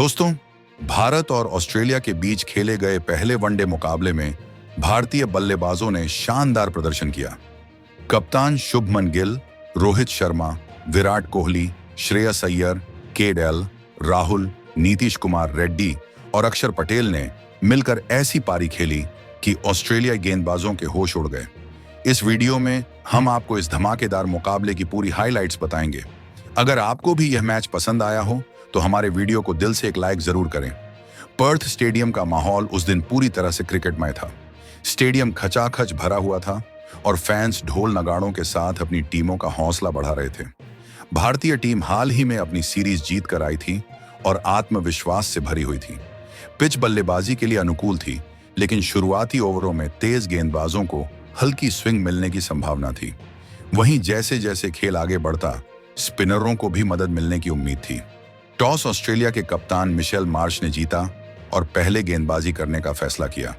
दोस्तों, भारत और ऑस्ट्रेलिया के बीच खेले गए पहले वनडे मुकाबले में भारतीय बल्लेबाजों ने शानदार प्रदर्शन किया। कप्तान शुभमन गिल, रोहित शर्मा, विराट कोहली, श्रेयस अय्यर, केएल राहुल, नीतीश कुमार रेड्डी और अक्षर पटेल ने मिलकर ऐसी पारी खेली कि ऑस्ट्रेलिया गेंदबाजों के होश उड़ गए। इस वीडियो में हम आपको इस धमाकेदार मुकाबले की पूरी हाइलाइट्स बताएंगे। अगर आपको भी यह मैच पसंद आया हो तो हमारे वीडियो को दिल से एक लाइक जरूर करें। पर्थ स्टेडियम का माहौल उस दिन पूरी तरह से क्रिकेटमय था। स्टेडियम खचाखच भरा हुआ था और फैंस ढोल नगाड़ों के साथ अपनी टीमों का हौसला बढ़ा रहे थे। भारतीय टीम हाल ही में अपनी सीरीज जीत कर आई थी और आत्मविश्वास से भरी हुई थी। पिच बल्लेबाजी के लिए अनुकूल थी, लेकिन शुरुआती ओवरों में तेज गेंदबाजों को हल्की स्विंग मिलने की संभावना थी। वहीं जैसे जैसे खेल आगे बढ़ता, स्पिनरों को भी मदद मिलने की उम्मीद थी। टॉस ऑस्ट्रेलिया के कप्तान मिशेल मार्श ने जीता और पहले गेंदबाजी करने का फैसला किया।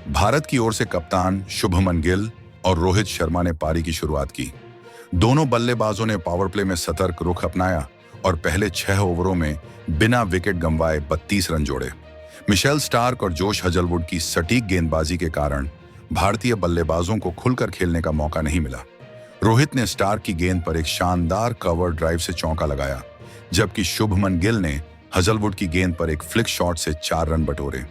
भारत की ओर से कप्तान शुभमन गिल और रोहित शर्मा ने पारी की शुरुआत की। दोनों बल्लेबाजों ने पावर प्ले में सतर्क रुख अपनाया और पहले 6 ओवरों में बिना विकेट गंवाए 32 रन जोड़े। मिशेल स्टार्क और जोश हजलवुड की सटीक गेंदबाजी के कारण भारतीय बल्लेबाजों को खुलकर खेलने का मौका नहीं मिला। रोहित ने स्टार्क की गेंद पर एक शानदार कवर ड्राइव से चौका लगाया, जबकि शुभमन गिल ने हजलवुड की गेंद पर एक फ्लिक शॉट से 4 रन बटोरे।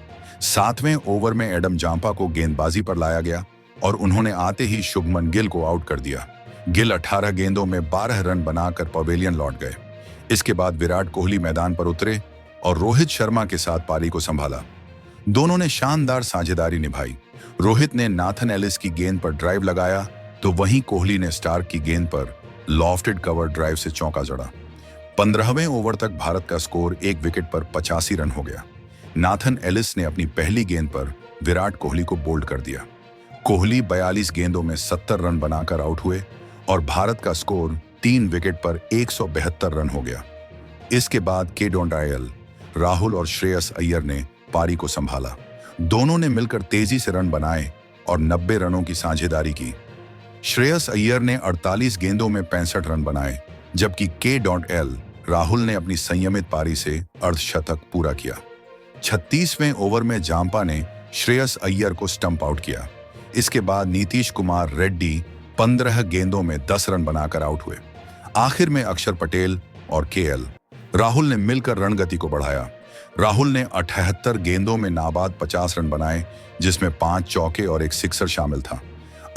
7वें ओवर में एडम जांपा को गेंदबाजी पर लाया गया और उन्होंने आते ही शुभमन गिल को आउट कर दिया। गिल 18 गेंदों में 12 रन बनाकर पवेलियन लौट गए। इसके बाद विराट कोहली मैदान पर उतरे और रोहित शर्मा के साथ पारी को संभाला। दोनों ने शानदार साझेदारी निभाई। रोहित ने नाथन एलिस की गेंद पर ड्राइव लगाया, तो वहीं कोहली ने स्टार्क की गेंद पर लॉफ्टेड कवर ड्राइव से चौका जड़ा। 15वें ओवर तक भारत का स्कोर 1 विकेट पर 85 रन हो गया। नाथन एलिस ने अपनी पहली गेंद पर विराट कोहली को बोल्ड कर दिया। कोहली 42 गेंदों में 70 रन बनाकर आउट हुए और भारत का स्कोर 3 विकेट पर 172 रन हो गया। इसके बाद केएल राहुल और श्रेयस अय्यर ने पारी को संभाला। दोनों ने मिलकर तेजी से रन बनाए और 90 रनों की साझेदारी की। श्रेयस अय्यर ने 48 गेंदों में 65 रन बनाए, जबकि केएल राहुल ने अपनी संयमित पारी से अर्धशतक पूरा किया। 36वें ओवर में जांपा ने श्रेयस अय्यर को स्टंप आउट किया। इसके बाद नीतीश कुमार रेड्डी 15 गेंदों में 10 रन बनाकर आउट हुए। आखिर में अक्षर पटेल और केएल राहुल ने मिलकर रणगति को बढ़ाया। राहुल ने 78 गेंदों में नाबाद 50 रन बनाए, जिसमें 5 चौके और एक सिक्सर शामिल था।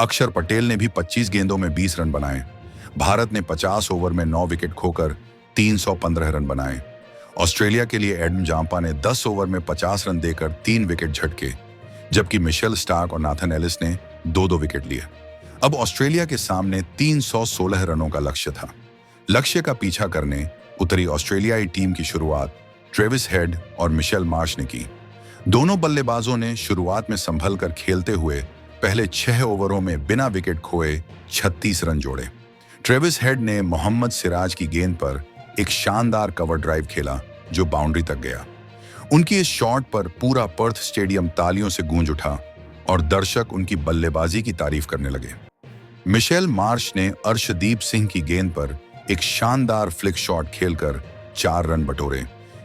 अक्षर पटेल ने भी 25 गेंदों में 20 रन बनाए। भारत ने 50 ओवर में 9 विकेट खोकर 315 रन बनाए। ऑस्ट्रेलिया के लिए एडम जांपा ने 10 ओवर में 50 रन देकर 3 विकेट झटके, जबकि मिशेल स्टार्क और नाथन एलिस ने 2-2 विकेट लिए। अब ऑस्ट्रेलिया के सामने 316 रनों का लक्ष्य था। लक्ष्य का पीछा करने उतरी ऑस्ट्रेलियाई टीम की शुरुआत ट्रेविस हेड और मिशेल मार्श ने की। दोनों बल्लेबाजों ने शुरुआत में संभल कर खेलते हुए पहले 6 ओवरों में बिना विकेट खोए 36 रन जोड़े। ट्रेविस हेड ने मोहम्मद सिराज की गेंद पर एक शानदार कवर ड्राइव खेला, जो बाउंड्री तक गया। उनकी इस शॉट पर पूरा पर्थ स्टेडियम तालियों से गूंज उठा और दर्शक उनकी बल्लेबाजी की तारीफ करने लगे। मिशेल मार्श ने अर्शदीप सिंह की गेंद पर एक शानदार फ्लिक शॉट खेलकर 4 रन बटोरे,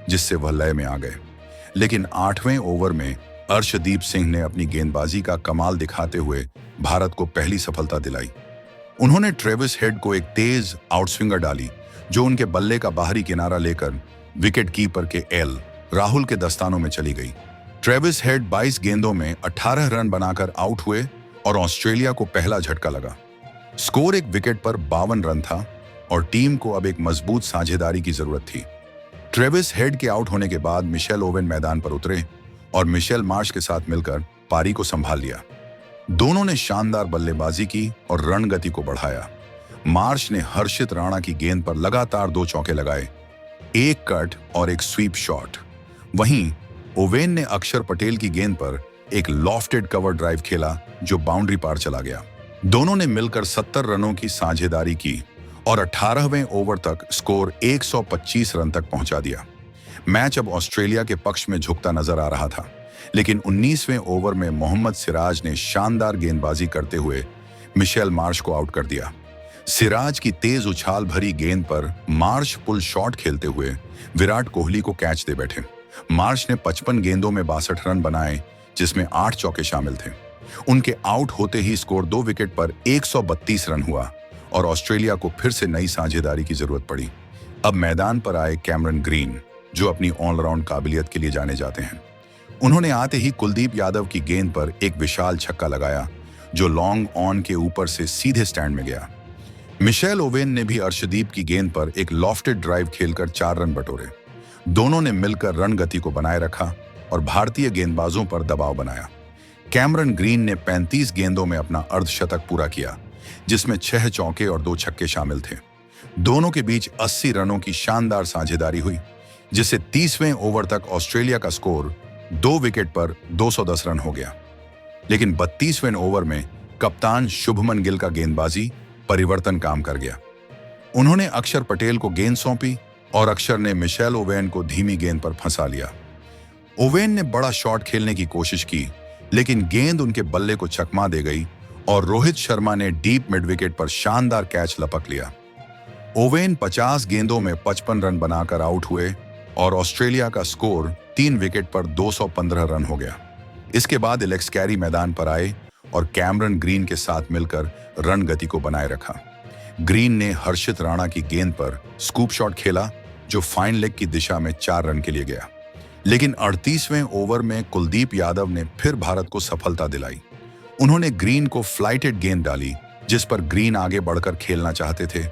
जिससे वह लय में आ गए। लेकिन 8वें ओवर में अर्शदीप सिंह ने अपनी गेंदबाजी का कमाल दिखाते हुए भारत को पहली सफलता दिलाई। उन्होंने ट्रेविस हेड को एक तेज आउटस्विंगर डाली, जो उनके बल्ले का बाहरी किनारा लेकर विकेट कीपर केएल राहुल के दस्तानों में चली गई। ट्रेविस हेड 22 गेंदों में 18 रन बनाकर आउट हुए और ऑस्ट्रेलिया को पहला झटका लगा। स्कोर 1 विकेट पर 52 रन था और टीम को अब एक मजबूत साझेदारी की जरूरत थी। ट्रेविस हेड के आउट होने के बाद मिशेल ओवेन मैदान पर उतरे और मिशेल मार्श के साथ मिलकर पारी को संभाल लिया। दोनों ने शानदार बल्लेबाजी की और रणगति को बढ़ाया। मार्श ने हर्षित राणा की गेंद पर लगातार 2 चौके लगाए, एक कट और एक स्वीप शॉट। वहीं ओवेन ने अक्षर पटेल की गेंद पर एक लॉफ्टेड कवर ड्राइव खेला, जो बाउंड्री पार चला गया। दोनों ने मिलकर 70 रनों की साझेदारी की और 18वें ओवर तक स्कोर 125 रन तक पहुंचा दिया। मैच अब ऑस्ट्रेलिया के पक्ष में झुकता नजर आ रहा था, लेकिन 19वें ओवर में मोहम्मद सिराज ने शानदार गेंदबाजी करते हुए मिशेल मार्श को आउट कर दिया। सिराज की तेज उछाल भरी गेंद पर मार्श पुल शॉट खेलते हुए विराट कोहली को कैच दे बैठे। मार्श ने 55 गेंदों में 62 रन बनाए, जिसमें 8 चौके शामिल थे। उनके आउट होते ही स्कोर 2 विकेट पर 132 रन हुआ और ऑस्ट्रेलिया को फिर से नई साझेदारी की जरूरत पड़ी। अब मैदान पर आए कैमरन ग्रीन, जो अपनी ऑलराउंड काबिलियत के लिए जाने जाते हैं। उन्होंने आते ही कुलदीप यादव की गेंद पर एक विशाल छक्का लगाया, जो लॉन्ग ऑन के ऊपर से सीधे स्टैंड में गया। मिशेल ओवेन ने भी अर्शदीप की गेंद पर एक लॉफ्टेड ड्राइव खेलकर 4 रन बटोरे। दोनों ने मिलकर रन गति को बनाए रखा और भारतीय गेंदबाजों पर दबाव बनाया। कैमरन ग्रीन ने 35 गेंदों में अपना अर्धशतक पूरा किया, जिसमें 6 चौके और 2 छक्के शामिल थे। दोनों के बीच 80 रनों की शानदार साझेदारी हुई, जिससे 30वें ओवर तक ऑस्ट्रेलिया का स्कोर 2 विकेट पर 210 रन हो गया। लेकिन 32वें ओवर में कप्तान शुभमन गिल का गेंदबाजी परिवर्तन काम कर गया। उन्होंने अक्षर पटेल को गेंद सौंपी और अक्षर ने मिशेल ओवेन को धीमी गेंद पर फंसा लिया। ओवेन ने बड़ा शॉट खेलने की कोशिश की, लेकिन गेंद उनके बल्ले को चकमा दे गई और रोहित शर्मा ने डीप मिड विकेट पर शानदार कैच लपक लिया। ओवेन 50 गेंदों में 55 रन बनाकर आउट हुए और ऑस्ट्रेलिया का स्कोर 3 विकेट पर 215 रन हो गया। इसके बाद एलेक्स कैरी मैदान पर आए और कैमरन ग्रीन के साथ मिलकर रन गति को बनाए रखा। ग्रीन ने हर्षित राणा की गेंद पर स्कूप शॉट खेला, जो फाइन लेग की दिशा में 4 रन के लिए गया। लेकिन 38वें ओवर में कुलदीप यादव ने फिर भारत को सफलता दिलाई। उन्होंने ग्रीन को फ्लाइटेड गेंद डाली, जिस पर ग्रीन आगे बढ़कर खेलना चाहते थे,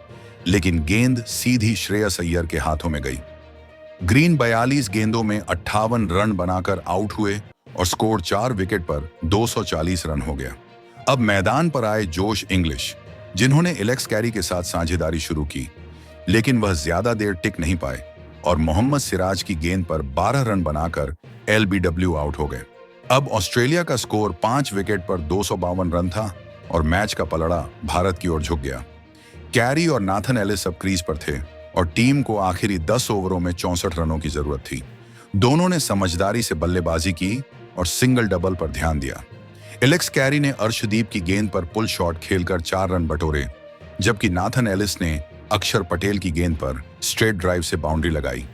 लेकिन गेंद सीधी श्रेयस अय्यर के हाथों में गई। ग्रीन 42 गेंदों में 58 रन बनाकर आउट हुए और स्कोर 4 विकेट पर 240 रन हो गया। अब मैदान पर आए जोश इंग्लिश, जिन्होंने एलेक्स कैरी के साथ साझेदारी शुरू की, लेकिन वह ज्यादा देर टिक नहीं पाए और मोहम्मद सिराज की गेंद पर 12 रन बनाकर LBW आउट हो गए। अब ऑस्ट्रेलिया का स्कोर 5 विकेट पर 252 रन था और मैच का पलड़ा भारत की ओर झुक गया। कैरी और नाथन एलिस अब क्रीज पर थे और टीम को आखिरी 10 ओवरों में 64 रनों की जरूरत थी। दोनों ने समझदारी से बल्लेबाजी की और सिंगल डबल पर ध्यान दिया। एलेक्स कैरी ने अर्शदीप की गेंद पर पुल शॉट खेलकर 4 रन बटोरे, जबकि नाथन एलिस ने अक्षर पटेल की गेंद पर स्ट्रेट ड्राइव से बाउंड्री लगाई।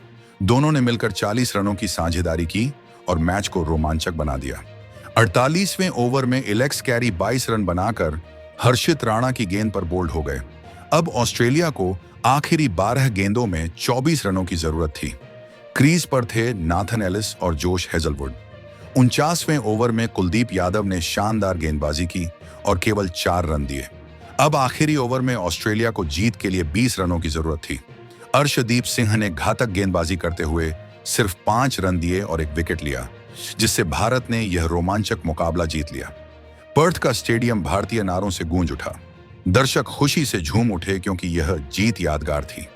दोनों ने मिलकर 40 रनों की साझेदारी की और मैच को रोमांचक बना दिया। 48वें ओवर में एलेक्स कैरी 22 रन बनाकर हर्षित राणा की गेंद पर बोल्ड हो गए। अब ऑस्ट्रेलिया को आखिरी 12 गेंदों में 24 रनों की जरूरत थी। क्रीज पर थे नाथन एलिस और जोश हेजलवुड। 49वें ओवर में कुलदीप यादव ने शानदार गेंदबाजी की और केवल 4 रन दिए। अब आखिरी ओवर में ऑस्ट्रेलिया को जीत के लिए 20 रनों की जरूरत थी। अर्शदीप सिंह ने घातक गेंदबाजी करते हुए सिर्फ 5 रन दिए और 1 विकेट लिया, जिससे भारत ने यह रोमांचक मुकाबला जीत लिया। पर्थ का स्टेडियम भारतीय नारों से गूंज उठा। दर्शक खुशी से झूम उठे क्योंकि यह जीत यादगार थी।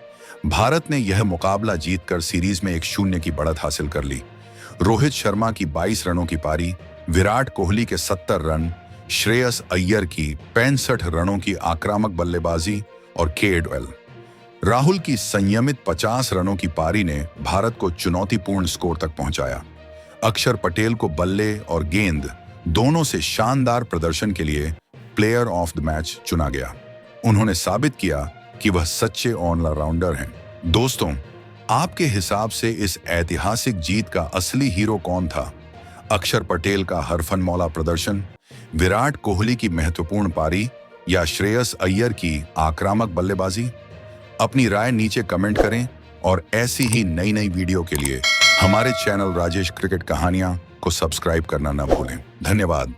भारत ने यह मुकाबला जीतकर सीरीज में 1-0 की बढ़त हासिल कर ली। रोहित शर्मा की 22 रनों की पारी, विराट कोहली के 70 रन, श्रेयस अय्यर की 65 रनों की आक्रामक बल्लेबाजी और KL राहुल की संयमित 50 रनों की पारी ने भारत को चुनौतीपूर्ण स्कोर तक पहुंचाया। अक्षर पटेल को बल्ले और गेंद दोनों से शानदार प्रदर्शन के लिए प्लेयर ऑफ द मैच चुना गया। उन्होंने साबित किया कि वह सच्चे ऑलराउंडर हैं। दोस्तों, आपके हिसाब से इस ऐतिहासिक जीत का असली हीरो कौन था? अक्षर पटेल का हरफनमौला प्रदर्शन, विराट कोहली की महत्वपूर्ण पारी या श्रेयस अय्यर की आक्रामक बल्लेबाजी? अपनी राय नीचे कमेंट करें और ऐसी ही नई नई वीडियो के लिए हमारे चैनल राजेश क्रिकेट कहानियां को सब्सक्राइब करना न भूलें। धन्यवाद।